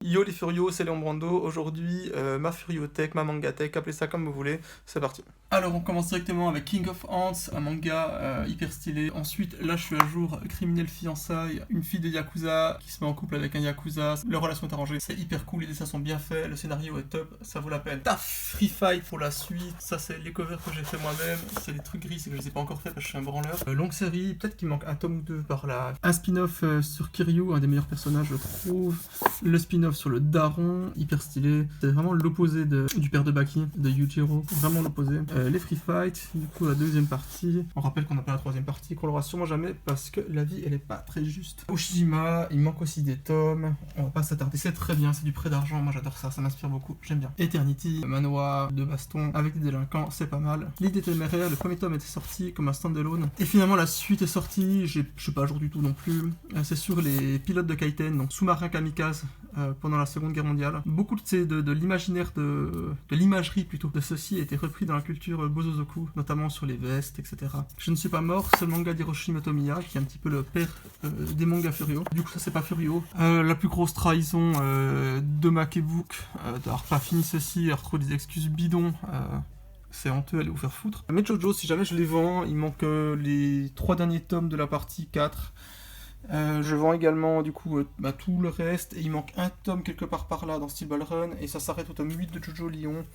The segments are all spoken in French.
Yo les Furios, c'est Léon Brando. Aujourd'hui, ma Furiotech, ma Mangatech, appelez ça comme vous voulez, c'est parti. Alors, on commence directement avec King of Ants, un manga hyper stylé. Ensuite, là, je suis à jour, Criminel Fiançailles, une fille de Yakuza qui se met en couple avec un Yakuza. Leur relation est arrangée, c'est hyper cool, les dessins sont bien faits, le scénario est top, ça vaut la peine. Taf, Free Fight pour la suite, ça c'est les covers que j'ai fait moi-même. C'est des trucs gris, c'est que je les ai pas encore fait parce que je suis un branleur. Longue série, peut-être qu'il manque un tome ou deux par là. Un spin-off sur Kiryu, un des meilleurs personnages, je trouve. Le spin-off sur le daron, hyper stylé. C'est vraiment l'opposé du père de Baki, de Yujiro. Vraiment l'opposé. Les Free Fight, du coup la deuxième partie. On rappelle qu'on n'a pas la troisième partie, qu'on l'aura sûrement jamais parce que la vie elle est pas très juste. Oshima, il manque aussi des tomes. On va pas s'attarder, c'est très bien, c'est du prêt d'argent. Moi j'adore ça m'inspire beaucoup, j'aime bien. Eternity, manoir de baston avec des délinquants, c'est pas mal. L'idée téméraire, le premier tome était sorti comme un standalone. Et finalement la suite est sortie, je suis pas à jour du tout non plus. C'est sur les pilotes de Kaiten, donc sous-marins kamikazes. Pendant la Seconde Guerre mondiale. Beaucoup de l'imaginaire, de l'imagerie plutôt, de ceci a été repris dans la culture Bozozoku, notamment sur les vestes, etc. Je ne suis pas mort, c'est le manga d'Hiroshi Motomiya, qui est un petit peu le père des mangas Furio. Du coup, ça c'est pas Furio. La plus grosse trahison de Makebook, d'avoir pas fini ceci, d'avoir trouvé des excuses bidons. C'est honteux, allez vous faire foutre. Mais Jojo, si jamais je les vends, il manque les 3 derniers tomes de la partie 4. Je vends également du coup tout le reste et il manque un tome quelque part par là dans Steel Ball Run et ça s'arrête au tome 8 de Jojo Lyon.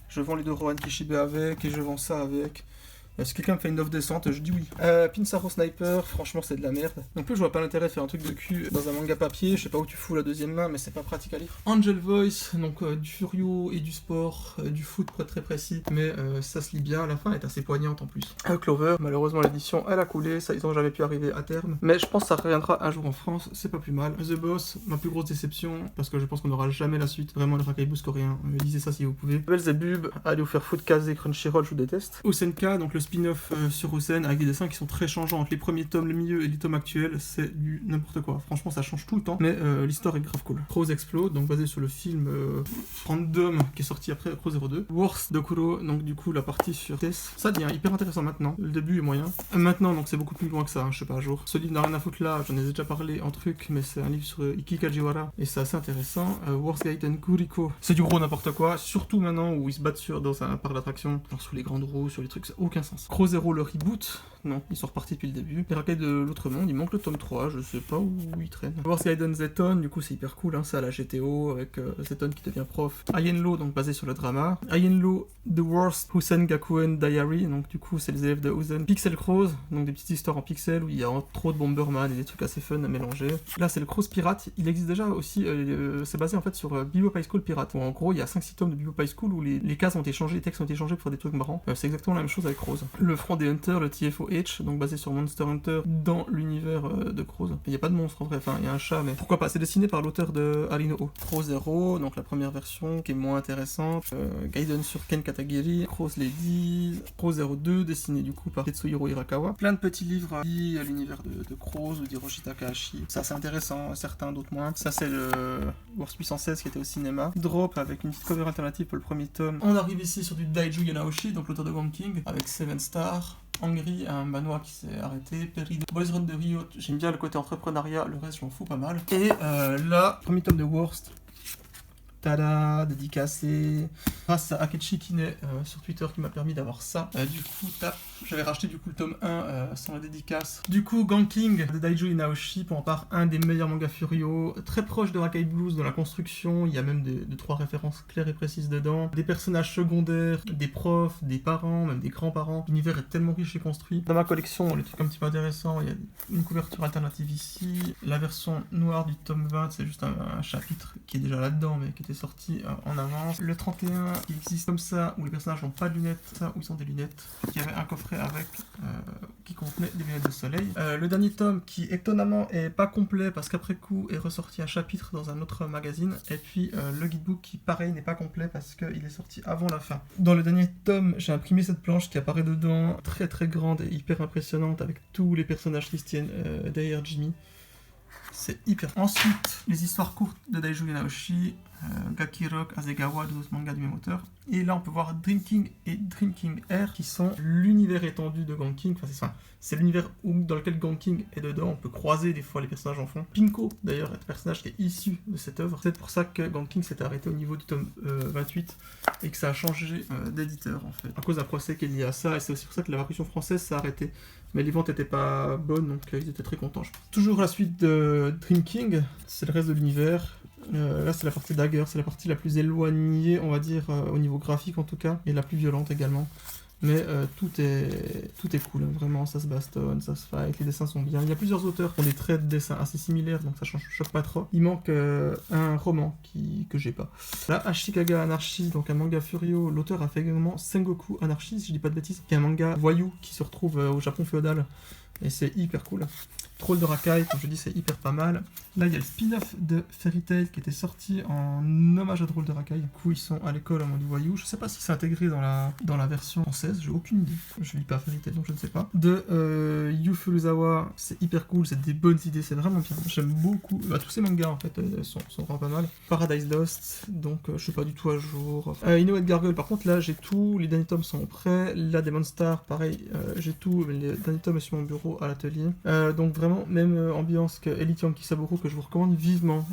Je vends les deux Rohan Kishibe avec et je vends ça avec. Si quelqu'un me fait une offre décente, je dis oui. Pinsaro Sniper, franchement c'est de la merde. Non plus je vois pas l'intérêt de faire un truc de cul dans un manga papier, je sais pas où tu fous la deuxième main mais c'est pas pratique à lire. Angel Voice, donc du Furio et du sport, du foot très précis, mais ça se lit bien, la fin est assez poignante en plus. Clover, malheureusement l'édition elle a coulé, ça ils ont jamais pu arriver à terme, mais je pense que ça reviendra un jour en France, c'est pas plus mal. The Boss, ma plus grosse déception, parce que je pense qu'on n'aura jamais la suite, vraiment le Rakaibus coréen, lisez ça si vous pouvez. Belzebub, allez vous faire foutre, Kazé, Crunchyroll, je vous déteste. Osenka, donc le spin-off sur Osen avec des dessins qui sont très changeants entre les premiers tomes, le milieu et les tomes actuels, c'est du n'importe quoi. Franchement, ça change tout le temps, mais l'histoire est grave cool. Crows Explode, donc basé sur le film Random qui est sorti après Crow 02. Worst Dokuro, donc du coup la partie sur Tess. Ça devient hyper intéressant maintenant. Le début est moyen. Maintenant, donc c'est beaucoup plus loin que ça, hein, je sais pas à jour. Ce livre n'a rien à foutre là, j'en ai déjà parlé en truc, mais c'est un livre sur Iki Kajiwara et c'est assez intéressant. Worst Gaiten Kuriko, c'est du gros n'importe quoi, surtout maintenant où ils se battent dans un parc d'attraction, genre sous les grandes roues, sur les trucs, ça n'a aucun sens. Crow Zero, le reboot, non, ils sont repartis depuis le début. Les raquettes de l'autre monde, il manque le tome 3, je sais pas où ils traînent. Worst Gaiden Zeton, du coup c'est hyper cool, hein, c'est à la GTO avec Zeton qui devient prof. Aienlo, donc basé sur le drama. Aienlo, The Worst Husen Gakuen Diary, donc du coup c'est les élèves de Husen. Pixel Crows, donc des petites histoires en pixel où il y a trop de Bomberman et des trucs assez fun à mélanger. Là c'est le Crows Pirate, il existe déjà aussi, c'est basé en fait sur Bebop High School Pirate, où en gros il y a 5-6 tomes de Bebop High School où les cases ont été changées, les textes ont été changés pour faire des trucs marrants. C'est exactement la même chose avec Crows. Le Front des Hunters, le TFOH, donc basé sur Monster Hunter dans l'univers de Crows. Il n'y a pas de monstre en vrai, enfin il y a un chat, mais pourquoi pas. C'est dessiné par l'auteur de Arino O. Crow Zero, donc la première version qui est moins intéressante. Gaiden sur Ken Katagiri, Crows Lady, Crow 02, dessiné du coup par Tetsuhiro Hirakawa. Plein de petits livres liés à l'univers de Crows ou d'Hiroshi Takahashi. Ça c'est intéressant, certains, d'autres moins. Ça c'est le Wars 816 qui était au cinéma. Drop avec une petite cover alternative pour le premier tome. On arrive ici sur du Daiju Yanaoshi, donc l'auteur de Gone King, avec Seven Star. Hongrie, un manoir qui s'est arrêté, Perry de Boys Run de Rio, j'aime bien le côté entrepreneuriat, le reste je m'en fous pas mal. Et là, premier tome de Worst, tada, dédicacé, grâce à Akechi Kine sur Twitter qui m'a permis d'avoir ça. Du coup, j'avais racheté du coup le tome 1 sans la dédicace. Du coup, Gone King de Daiju Inaoshi, pour en part un des meilleurs mangas Furio, très proche de Rakai Blues dans la construction, il y a même 3 références claires et précises dedans, des personnages secondaires, des profs, des parents, même des grands-parents. L'univers est tellement riche et construit. Dans ma collection, les trucs un petit peu intéressants, il y a une couverture alternative ici, la version noire du tome 20, c'est juste un chapitre qui est déjà là-dedans, mais qui était sorti en avance. Le 31, il existe comme ça, où les personnages n'ont pas de lunettes, ça, où ils ont des lunettes. Il y avait un coffret avec, qui contenait des lunettes de soleil. Le dernier tome, qui étonnamment est pas complet, parce qu'après coup est ressorti un chapitre dans un autre magazine, et puis le guidebook qui, pareil, n'est pas complet, parce qu'il est sorti avant la fin. Dans le dernier tome, j'ai imprimé cette planche qui apparaît dedans, très très grande et hyper impressionnante, avec tous les personnages qui se tiennent derrière Jimmy. C'est hyper. Ensuite, les histoires courtes de Daiju Naoshi, Gakirok, Azegawa, deux autres mangas du même auteur. Et là, on peut voir Drinking et Drinking Air, qui sont l'univers étendu de Ganking. Enfin, c'est l'univers dans lequel Ganking est dedans. On peut croiser des fois les personnages en fond. Pinko, d'ailleurs, est un personnage qui est issu de cette œuvre. C'est pour ça que Ganking s'est arrêté au niveau du tome 28 et que ça a changé d'éditeur, en fait. À cause d'un procès qui est lié à ça, et c'est aussi pour ça que la version française s'est arrêtée. Mais les ventes n'étaient pas bonnes, donc ils étaient très contents. Toujours la suite de Drinking, c'est le reste de l'univers. Là, c'est la partie Dagger, c'est la partie la plus éloignée, on va dire, au niveau graphique en tout cas, et la plus violente également. Mais tout est cool, hein, vraiment, ça se bastonne, ça se fight, les dessins sont bien. Il y a plusieurs auteurs qui ont des traits de dessin assez similaires, donc ça choque pas trop. Il manque un roman que j'ai pas. Là, Ashikaga Anarchy, donc un manga Furio, l'auteur a fait également Sengoku Anarchy, si je dis pas de bêtises, qui est un manga voyou qui se retrouve au Japon féodal, et c'est hyper cool. Troll de Rakai, comme je dis, c'est hyper pas mal. Là, il y a le spin-off de Fairy Tail qui était sorti en hommage à Troll de Rakai. Du coup, ils sont à l'école en mode voyou. Je sais pas si c'est intégré dans la version française, j'ai aucune idée. Je lis pas Fairy Tail, donc je ne sais pas. De Yu Furusawa, c'est hyper cool, c'est des bonnes idées, c'est vraiment bien. J'aime beaucoup. Tous ces mangas, en fait, sont vraiment pas mal. Paradise Lost, donc je suis pas du tout à jour. Inoue Gargoyle, par contre, là, j'ai tout. Les derniers tomes sont prêts. Là, Demon Star, pareil, j'ai tout. Les derniers tomes sont sur mon bureau à l'atelier. Donc, vraiment, même ambiance que Elite Yankee Saburo, que je vous recommande vivement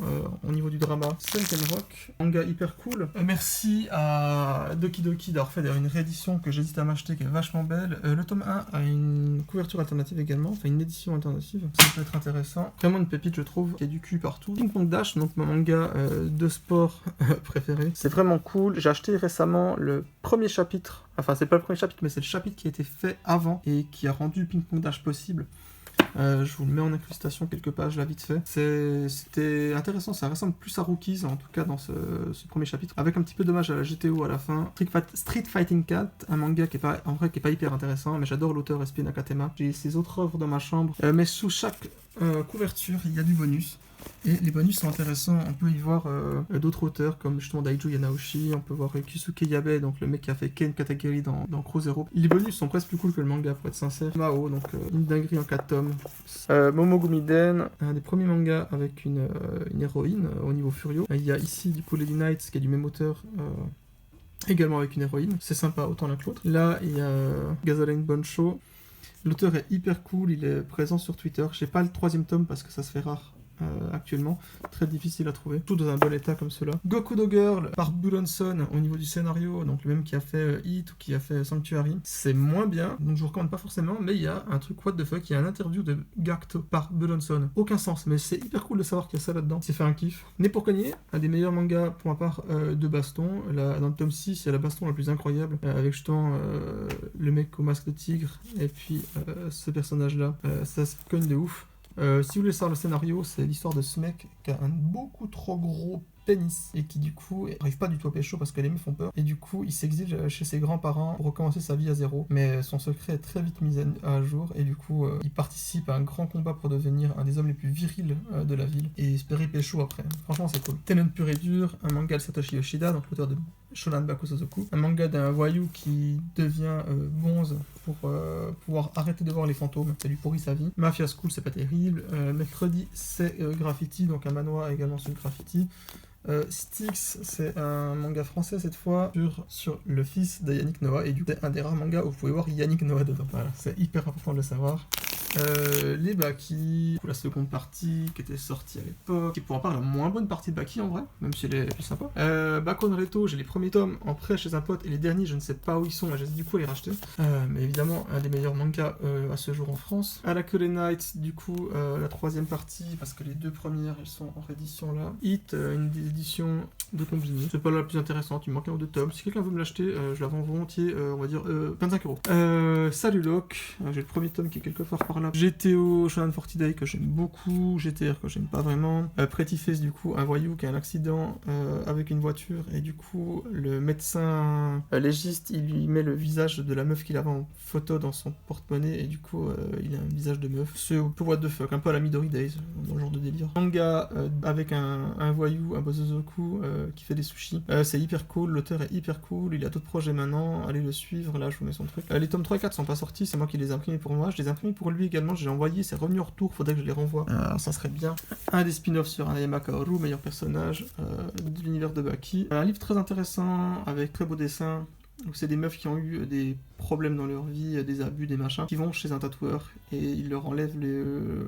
au niveau du drama. Sunken Rock, manga hyper cool. Merci à Doki Doki d'avoir fait une réédition que j'hésite à m'acheter, qui est vachement belle. Le tome 1 a une couverture alternative également, enfin une édition alternative, ça peut être intéressant. Vraiment une pépite, je trouve, qui a du cul partout. Ping Pong Dash, donc mon manga de sport préféré. C'est vraiment cool. J'ai acheté récemment le premier chapitre, enfin c'est pas le premier chapitre, mais c'est le chapitre qui a été fait avant et qui a rendu Ping Pong Dash possible. Je vous le mets en incrustation quelques pages là vite fait. C'était intéressant, ça ressemble plus à Rookies en tout cas dans ce premier chapitre, avec un petit peu d'hommage à la GTO à la fin. Street Fighting Cat, un manga qui est pas hyper intéressant, mais j'adore l'auteur SP Nakatema. J'ai ses autres œuvres dans ma chambre, mais sous chaque couverture il y a du bonus. Et les bonus sont intéressants, on peut y voir d'autres auteurs comme justement Daiju Yanaoshi, on peut voir Kyusuke Yabe, donc le mec qui a fait Ken Katakuri dans Crow Zero. Les bonus sont presque plus cool que le manga pour être sincère. Mao, donc une dinguerie en 4 tomes. Momogumiden, un des premiers mangas avec une héroïne au niveau Furio. Il y a ici du coup Lady Knights qui est du même auteur. Également avec une héroïne, c'est sympa autant l'un que l'autre. Là il y a Gasoline Bonsho. L'auteur est hyper cool, il est présent sur Twitter. J'ai pas le 3e tome parce que ça se fait rare. Actuellement, très difficile à trouver, tout dans un bon état comme cela. Gokudo Girl par Buronson au niveau du scénario, donc le même qui a fait Hit ou qui a fait Sanctuary, c'est moins bien, donc je vous recommande pas forcément, mais il y a un truc what the fuck, il y a un interview de Gacto par Buronson, aucun sens, mais c'est hyper cool de savoir qu'il y a ça là-dedans, c'est fait un kiff. Né pour cogner, un des meilleurs mangas pour ma part de baston, dans le tome 6, il y a la baston la plus incroyable, avec justement le mec au masque de tigre, et puis ce personnage-là, ça se cogne de ouf. Si vous voulez savoir le scénario, c'est l'histoire de ce mec qui a un beaucoup trop gros pénis et qui du coup n'arrive pas du tout à pécho parce que les meufs font peur et du coup il s'exile chez ses grands-parents pour recommencer sa vie à zéro, mais son secret est très vite mis à jour et du coup il participe à un grand combat pour devenir un des hommes les plus virils de la ville et espérer pécho après. Franchement c'est cool. Tenant pur et dur, un manga de Satoshi Yoshida, donc l'auteur de Shonan Baku Sozoku, un manga d'un voyou qui devient bonze pour pouvoir arrêter de voir les fantômes, ça lui pourrit sa vie. Mafia School, c'est pas terrible. Mercredi, c'est Graffiti, donc un manoir également sur le graffiti. Styx, c'est un manga français cette fois sur le fils de Yannick Noah, et du coup c'est un des rares mangas où vous pouvez voir Yannick Noah dedans. Voilà, c'est hyper important de le savoir. Les Baki, la seconde partie qui était sortie à l'époque, qui est pour ma part la moins bonne partie de Baki en vrai, même si elle est plus sympa. Bakon Reto, j'ai les premiers tomes en prêt chez un pote et les derniers je ne sais pas où ils sont, mais j'ai du coup à les racheter. Mais évidemment un des meilleurs mangas à ce jour en France. Arakure Nights, du coup la 3e partie, parce que les 2 premières elles sont en réédition là. Hit, une édition de combini, c'est pas la plus intéressante, il me manque un ou 2 tomes. Si quelqu'un veut me l'acheter, je la vends volontiers, on va dire 25€. Salut Locke, j'ai le premier tome qui est quelque part par là. GTO, Shonen 40 Day que j'aime beaucoup, GTR que j'aime pas vraiment. Pretty Face du coup, un voyou qui a un accident avec une voiture et du coup le médecin légiste il lui met le visage de la meuf qu'il avait en photo dans son porte-monnaie et du coup il a un visage de meuf. C'est un peu what the fuck, un peu à la Midori Days, dans le genre de délire. Manga avec un voyou, un Bozozoku qui fait des sushis. C'est hyper cool, l'auteur est hyper cool, il a d'autres projets maintenant, allez le suivre, là je vous mets son truc. Les tomes 3 et 4 sont pas sortis, c'est moi qui les ai imprimés pour moi, je les ai imprimés pour lui également, je l'ai envoyé, c'est revenu en retour, faudrait que je les renvoie, ça serait bien. Un des spin-offs sur Ayama Kaoru, meilleur personnage de l'univers de Baki. Un livre très intéressant, avec très beaux dessins. Donc c'est des meufs qui ont eu des problèmes dans leur vie, des abus, des machins, qui vont chez un tatoueur et il leur enlève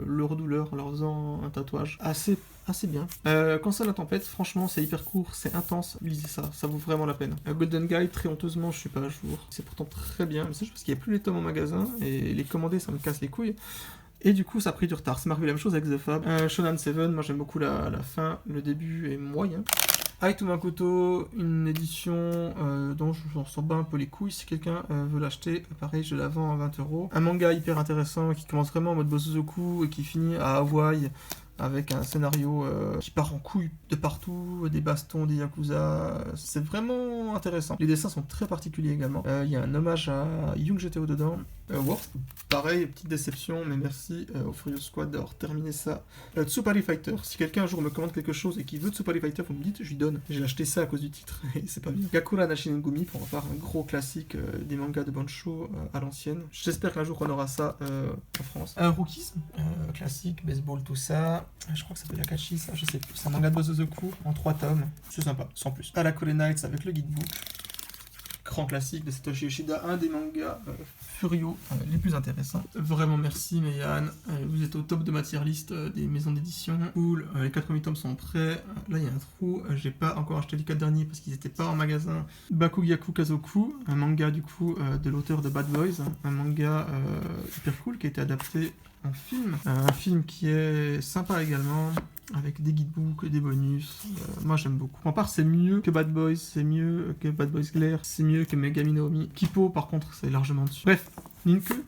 leur douleur en leur faisant un tatouage assez bien. Quand c'est la tempête, franchement c'est hyper court, c'est intense, lisez ça, ça vaut vraiment la peine. Golden Guide, très honteusement je suis pas à jour, c'est pourtant très bien, mais c'est juste parce qu'il n'y a plus les tomes en magasin et les commander ça me casse les couilles. Et du coup ça a pris du retard, c'est marqué la même chose avec The Fab. Shonen 7, moi j'aime beaucoup la fin, le début est moyen. Avec Makoto, une édition dont je m'en sors pas un peu les couilles, si quelqu'un veut l'acheter, pareil je la vends à 20€. Un manga hyper intéressant qui commence vraiment en mode Bosozoku et qui finit à Hawaï avec un scénario qui part en couille de partout, des bastons, des yakuza, c'est vraiment intéressant. Les dessins sont très particuliers également. Il y a un hommage à Young GTO dedans. Worf, pareil, petite déception, mais merci au Furious Squad d'avoir terminé ça. Tsupari Fighter, si quelqu'un un jour me commande quelque chose et qui veut Tsupari Fighter, vous me dites, je lui donne. J'ai acheté ça à cause du titre, et c'est pas bien. Gakura Nashinengumi, pour avoir un gros classique des mangas de Bansho à l'ancienne. J'espère qu'un jour on aura ça en France. Rookies, classique, baseball, tout ça. Je crois que ça s'appelle Akashi, ça, je sais plus. C'est un manga de Bosozoku en 3 tomes. C'est sympa, sans plus. Arakure Nights avec le guidebook. Grand classique de Satoshi Yoshida, un des mangas Furio les plus intéressants. Vraiment merci Meian, vous êtes au top de ma tier list des maisons d'édition. Cool, les 4 premiers tomes sont prêts. Là il y a un trou, j'ai pas encore acheté les 4 derniers parce qu'ils étaient pas en magasin. Bakugyaku Kazoku, un manga du coup de l'auteur de Bad Boys, un manga hyper cool qui a été adapté en film. Un film qui est sympa également, avec des guidebooks, des bonus. Moi j'aime beaucoup. En part c'est mieux que Bad Boys, c'est mieux que Bad Boys Glare, c'est mieux que Megami no Umi. Kippo par contre c'est largement dessus. Bref, Ninku,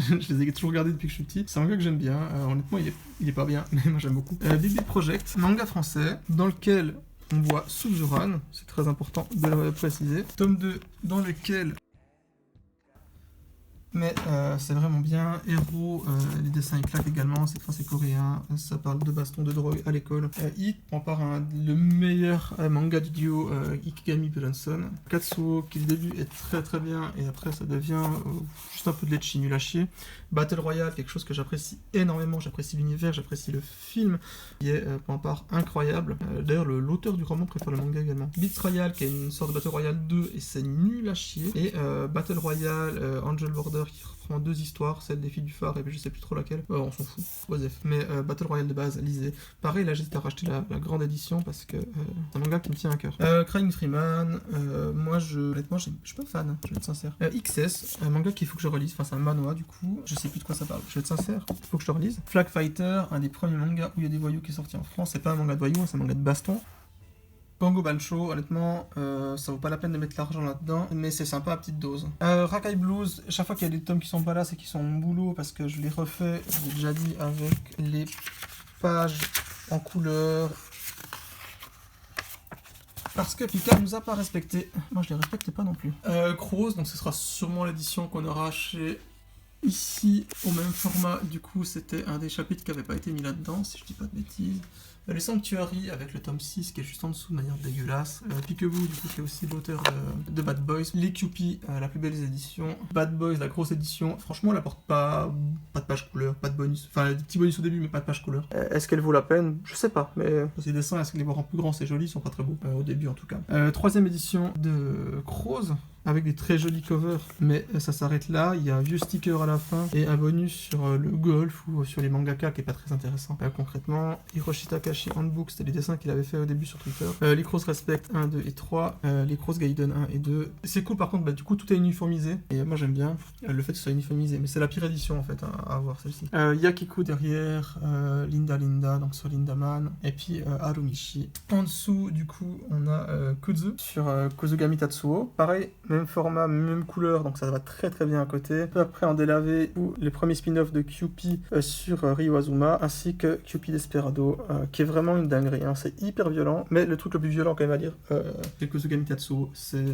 je les ai toujours regardés depuis que je suis petit. C'est un manga que j'aime bien. Honnêtement il est pas bien, mais moi j'aime beaucoup. Bibi Project, manga français, dans lequel on voit Suzuran, c'est très important de le préciser. Tome 2, dans lequel... Mais c'est vraiment bien. Héros, les dessins éclatent également. Cette fois c'est coréen. Ça parle de baston, de drogue à l'école. Hit prend part le meilleur manga du duo Ikigami Brunson. Katsuo qui le début est très très bien et après ça devient juste un peu de lecchi nul à chier. Battle Royale, quelque chose que j'apprécie énormément. J'apprécie l'univers, j'apprécie le film qui est prend part incroyable. D'ailleurs l'auteur du roman préfère le manga également. Blitz Royale qui est une sorte de Battle Royale 2 et c'est nul à chier. Et Battle Royale Angel Border qui reprend 2 histoires, celle des filles du phare et puis je sais plus trop laquelle, on s'en fout, Osef. Mais Battle Royale de base, lisez. Pareil là j'hésite à racheter la grande édition parce que c'est un manga qui me tient à cœur. Crying Freeman, moi honnêtement je suis pas fan, je vais être sincère. XS, un manga qu'il faut que je relise, enfin c'est un manhwa du coup, je sais plus de quoi ça parle, je vais être sincère, il faut que je le relise. Flag Fighter, un des premiers mangas où il y a des voyous qui est sorti en France, c'est pas un manga de voyous, c'est un manga de baston. Bongo Bancho, honnêtement, ça vaut pas la peine de mettre l'argent là-dedans, mais c'est sympa à petite dose. Rakai Blues, chaque fois qu'il y a des tomes qui sont pas là, c'est qu'ils sont mon boulot, parce que je les refais, j'ai déjà dit, avec les pages en couleur. Parce que Pika nous a pas respecté. Moi je les respecte pas non plus. Crows, donc ce sera sûrement l'édition qu'on aura chez... Ici, au même format, du coup, c'était un des chapitres qui n'avait pas été mis là-dedans, si je dis pas de bêtises. Les Sanctuary, avec le tome 6, qui est juste en dessous, de manière dégueulasse. Peekaboo, du coup, qui est aussi l'auteur de Bad Boys. Les Cupid, la plus belle des éditions. Bad Boys, la grosse édition. Franchement, elle apporte pas de page couleur, pas de bonus. Enfin, des petits bonus au début, mais pas de page couleur. Est-ce qu'elle vaut la peine? Je sais pas, mais ces dessins, est-ce que les voir en plus grand, c'est joli, ils sont pas très beaux. Au début, en tout cas. 3ème édition de Crows, avec des très jolis covers, mais ça s'arrête là. Il y a un vieux sticker à la fin et un bonus sur le golf ou sur les mangaka qui est pas très intéressant. Concrètement, Hiroshi Takashi Handbook, c'était les dessins qu'il avait fait au début sur Twitter. Les Cross Respect 1, 2 et 3, les Cross Gaiden 1 et 2. C'est cool par contre, du coup tout est uniformisé et moi j'aime bien le fait que ce soit uniformisé, mais c'est la pire édition en fait à avoir celle-ci. Yakiku derrière, Linda, donc sur Lindaman, et puis Harumichi. En dessous du coup on a Kuzu sur Kozugami Tatsuo. Pareil, même format, même couleur, donc ça va très très bien à côté. Après en délavé, les premiers spin-offs de Kewpie sur Ryo Azuma, ainsi que Kewpie Desperado, qui est vraiment une dinguerie, hein. C'est hyper violent, mais le truc le plus violent quand même à lire, c'est Kozuga Tatsuo, c'est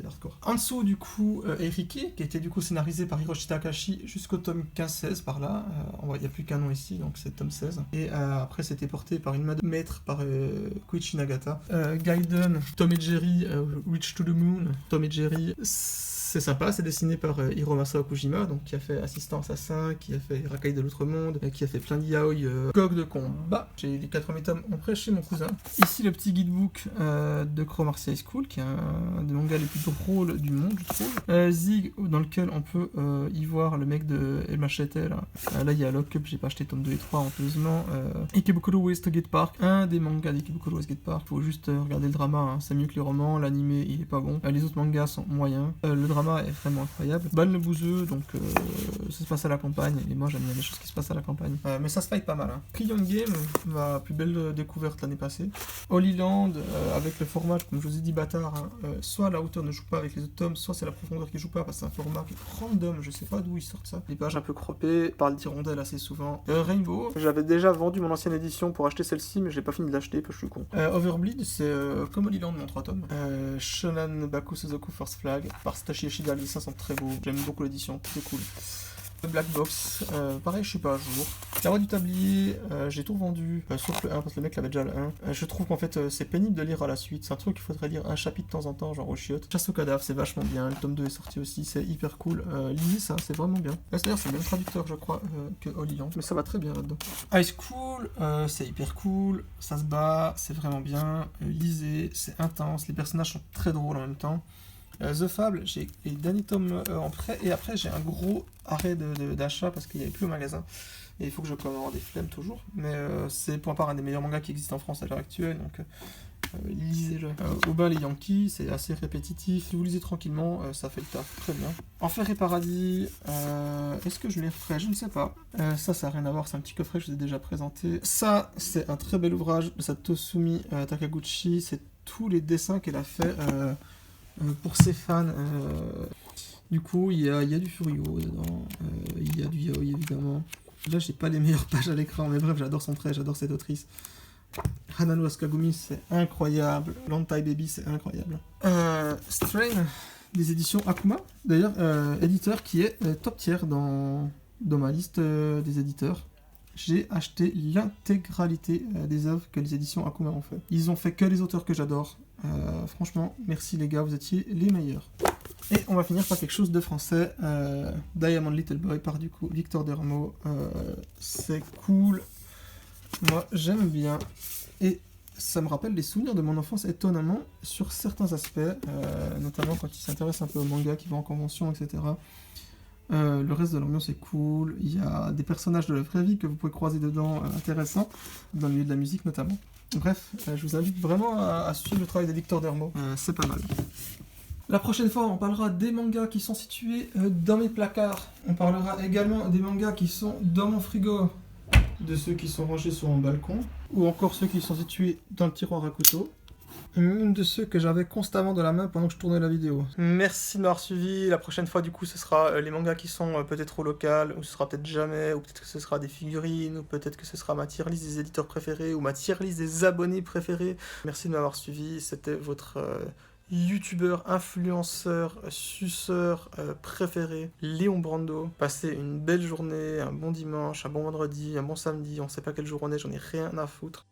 hardcore. En dessous du coup, Erike, qui a été du coup scénarisé par Hiroshi Takahashi jusqu'au tome 15-16 par là, il n'y a plus qu'un nom ici, donc c'est tome 16. Et après c'était porté par une main de maître par Koichi Nagata. Gaiden, Tom et Jerry, Reach to the Moon, Tom et Jerry, c'est sympa, c'est dessiné par Hiromasa Okujima, donc qui a fait Assistant Assassin, qui a fait Rakai de l'autre monde, qui a fait plein de yaoi, GOG de combat. J'ai les 4 premiers tomes en prêt chez mon cousin. Ici le petit guidebook de Cromartie High School, qui est un des mangas les plus drôles du monde, je trouve. Zig, dans lequel on peut y voir le mec de El Machete, là. Là il y a Lock Up, j'ai pas acheté tome 2 et 3 honteusement. Ikebukuro West Gate Park, un des mangas d'Ikebukuro West Gate Park. Faut juste regarder le drama, hein. C'est mieux que les romans, l'animé il est pas bon. Les autres mangas sont moyens. Le drama est vraiment incroyable. Ban le bouseux, donc ça se passe à la campagne, et moi j'aime bien les choses qui se passent à la campagne. Mais ça se fight pas mal. Hein. Trion Game, ma plus belle découverte l'année passée. Holy Land, avec le format, comme je vous ai dit, bâtard, hein, soit la hauteur ne joue pas avec les autres tomes, soit c'est la profondeur qui joue pas, parce que c'est un format qui est random, je sais pas d'où ils sortent ça. Les pages un peu croppées, parlent d'hirondelles assez souvent. Rainbow, j'avais déjà vendu mon ancienne édition pour acheter celle-ci, mais j'ai pas fini de l'acheter, parce que je suis con. Overbleed, c'est comme Holy Land, mon 3 tomes. Shonan Baku Suzoku First Flag, par Satoshi Yoshida, les dessins sont très beaux, j'aime beaucoup l'édition, c'est cool. Black Box, pareil, je suis pas à jour. La Roi du Tablier, j'ai tout vendu, sauf le 1, parce que le mec l'avait déjà le 1. Je trouve qu'en fait, c'est pénible de lire à la suite, c'est un truc qu'il faudrait lire un chapitre de temps en temps, genre au chiottes. Chasse au cadavre, c'est vachement bien, le tome 2 est sorti aussi, c'est hyper cool. Lisez ça, c'est vraiment bien. D'ailleurs, c'est le même traducteur, je crois, que Holy Land, mais ça va très bien là-dedans. High School, c'est hyper cool, ça se bat, c'est vraiment bien. Lisez, c'est intense, les personnages sont très drôles en même temps. The Fable, j'ai les derniers tomes en prêt, et après j'ai un gros arrêt d'achat parce qu'il n'y avait plus au magasin. Et il faut que je commande des flemmes toujours. Mais c'est pour ma part un des meilleurs mangas qui existent en France à l'heure actuelle, donc lisez-le. Aubin les Yankees, c'est assez répétitif. Si vous lisez tranquillement, ça fait le taf très bien. Enfer et Paradis, est-ce que je les referai? Je ne sais pas. Ça n'a rien à voir, c'est un petit coffret que je vous ai déjà présenté. Ça, c'est un très bel ouvrage de Satosumi Takaguchi. C'est tous les dessins qu'elle a fait. Pour ses fans, du coup, il y a du Furio dedans, il y a du yaoi évidemment. Là, j'ai pas les meilleures pages à l'écran, mais bref, j'adore son trait, j'adore cette autrice. Hanano Asukagumi, c'est incroyable. Lantai Baby, c'est incroyable. Strain, des éditions Akuma, d'ailleurs, éditeur qui est top tier dans ma liste des éditeurs. J'ai acheté l'intégralité des œuvres que les éditions Akuma ont fait. Ils ont fait que les auteurs que j'adore. Franchement, merci les gars, vous étiez les meilleurs. Et on va finir par quelque chose de français. Diamond Little Boy par du coup Victor Dermo. C'est cool. Moi, j'aime bien. Et ça me rappelle des souvenirs de mon enfance étonnamment sur certains aspects, notamment quand il s'intéresse un peu au manga qui va en convention, etc. Le reste de l'ambiance est cool, il y a des personnages de la vraie vie que vous pouvez croiser dedans intéressants, dans le milieu de la musique notamment. Bref, je vous invite vraiment à suivre le travail de Victor Dermo, c'est pas mal. La prochaine fois, on parlera des mangas qui sont situés dans mes placards. On parlera également des mangas qui sont dans mon frigo, de ceux qui sont rangés sur mon balcon, ou encore ceux qui sont situés dans le tiroir à couteau. Une de ceux que j'avais constamment dans la main pendant que je tournais la vidéo. Merci de m'avoir suivi. La prochaine fois, du coup, ce sera les mangas qui sont peut-être au local, ou ce sera peut-être jamais, ou peut-être que ce sera des figurines, ou peut-être que ce sera ma tier list des éditeurs préférés, ou ma tier list des abonnés préférés. Merci de m'avoir suivi. C'était votre youtubeur, influenceur, suceur préféré, Léon Brando. Passez une belle journée, un bon dimanche, un bon vendredi, un bon samedi. On sait pas quel jour on est, j'en ai rien à foutre.